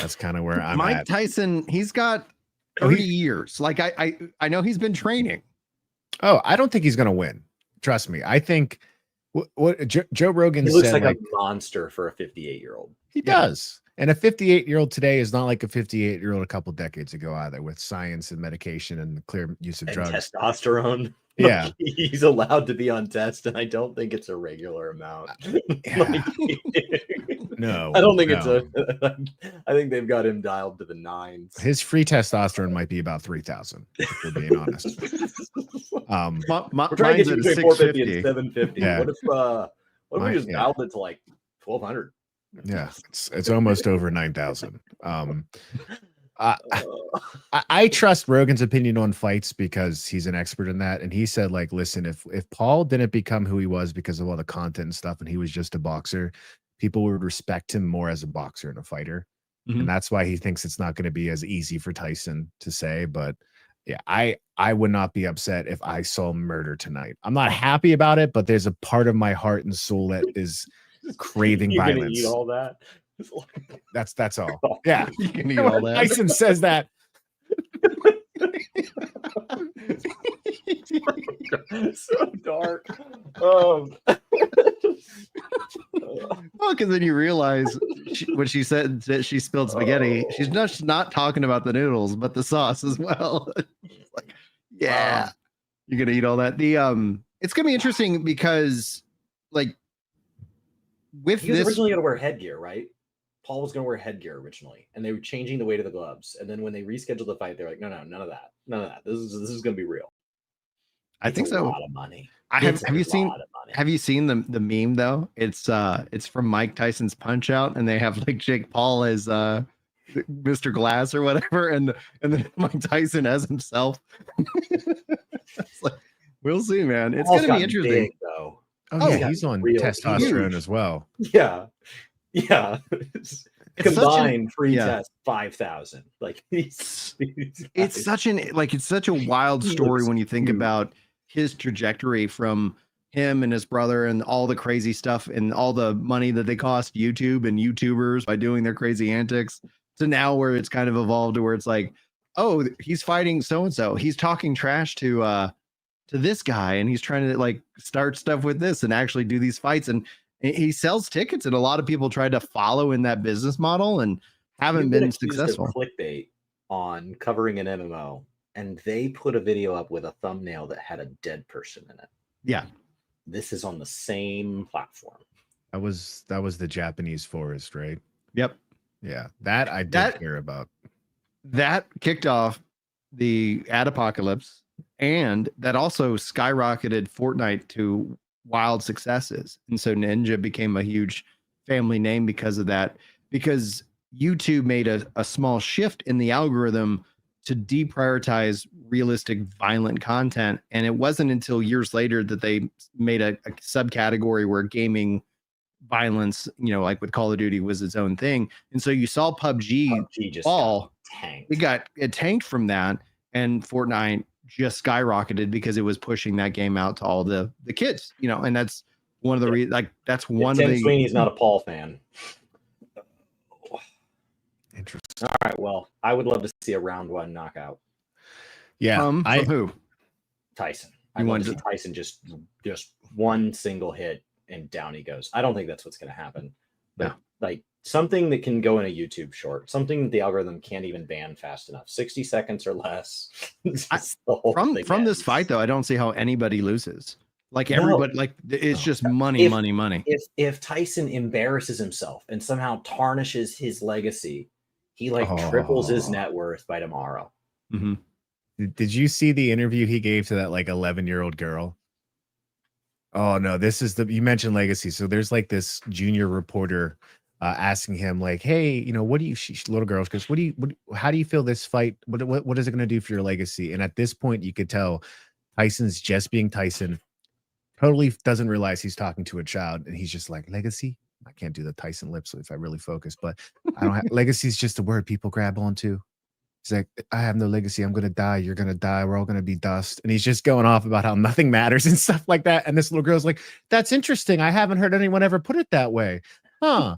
That's kind of where I'm Mike at. Tyson, he's got 30 years. Like I know he's been training. Oh, I don't think he's going to win. Trust me. I think what Joe Rogan He looks said, like a monster for a 58-year-old. He does. And a 58-year-old today is not like a 58-year-old a couple decades ago either, with science and medication and the clear use of drugs. Testosterone. Yeah. He's allowed to be on test, and I don't think it's a regular amount. Yeah. No. I don't think it's I think they've got him dialed to the nines. His free testosterone might be about 3,000, if we're being honest. We're trying to get you between 450 and 750. Yeah. What if we just dialed it to like 1,200? Yeah, it's almost over 9,000. I trust Rogan's opinion on fights because he's an expert in that. And he said, like, listen, if Paul didn't become who he was because of all the content and stuff, and he was just a boxer, people would respect him more as a boxer and a fighter. Mm-hmm. And that's why he thinks it's not going to be as easy for Tyson to say. But yeah, I would not be upset if I saw murder tonight. I'm not happy about it, but there's a part of my heart and soul that is craving You're violence. Gonna eat all that. That's all. Yeah, you can eat all that. Tyson says that. So dark. Well, because then you realize when she said that she spilled spaghetti, she's just not talking about the noodles, but the sauce as well. Like, yeah, you're gonna eat all that. It's gonna be interesting because, like, with he was this, originally gonna wear headgear, right? Paul was going to wear headgear originally, and they were changing the weight of the gloves. And then when they rescheduled the fight, they're like, no, none of that. This is going to be real. I think so. A lot of money. Have you seen the meme though? It's from Mike Tyson's Punch Out, and they have like Jake Paul as Mr. Glass or whatever, and then Mike Tyson as himself. It's like, we'll see, man. It's going to be interesting. Big, though. Oh yeah, he's on testosterone as well. Yeah. Yeah, combined free test 5,000. Like it's such a wild story when you think about his trajectory from him and his brother and all the crazy stuff and all the money that they cost YouTube and YouTubers by doing their crazy antics to now where it's kind of evolved to where it's like, oh, he's fighting so and so, he's talking trash to this guy, and he's trying to like start stuff with this and actually do these fights, and he sells tickets, and a lot of people tried to follow in that business model and haven't been successful. Clickbait on covering an MMO, and they put a video up with a thumbnail that had a dead person in it. Yeah, this is on the same platform. That was the Japanese forest, right? Yep. Yeah, that I did hear about. That kicked off the ad apocalypse, and that also skyrocketed Fortnite to wild successes. And so Ninja became a huge family name because of that, because YouTube made a small shift in the algorithm to deprioritize realistic violent content. And it wasn't until years later that they made a subcategory where gaming violence, like with Call of Duty, was its own thing. And so you saw PUBG just fall. It tanked from that, and Fortnite just skyrocketed because it was pushing that game out to all the kids, and that's one of the reasons. Like that's one of the. Sweeney's not a Paul fan. Interesting. All right, well, I would love to see a round one knockout. Yeah, from who? Tyson. I want to see Tyson just one single hit and down he goes. I don't think that's what's going to happen. But like something that can go in a YouTube short, something that the algorithm can't even ban fast enough. 60 seconds or less. From this fight, though, I don't see how anybody loses. Like everybody, it's just money. If Tyson embarrasses himself and somehow tarnishes his legacy, he triples his net worth by tomorrow. Mm-hmm. Did you see the interview he gave to that 11-year-old girl? Oh no, this is you mentioned legacy. So there's this junior reporter asking him hey, what do you, little girl goes, how do you feel this fight? What is it going to do for your legacy? And at this point you could tell Tyson's just being Tyson, totally doesn't realize he's talking to a child. And he's just like, legacy? I can't do the Tyson lips if I really focus, but I don't have legacy is just a word people grab onto. He's like, I have no legacy. I'm going to die. You're going to die. We're all going to be dust. And he's just going off about how nothing matters and stuff like that. And this little girl's like, that's interesting. I haven't heard anyone ever put it that way. Huh.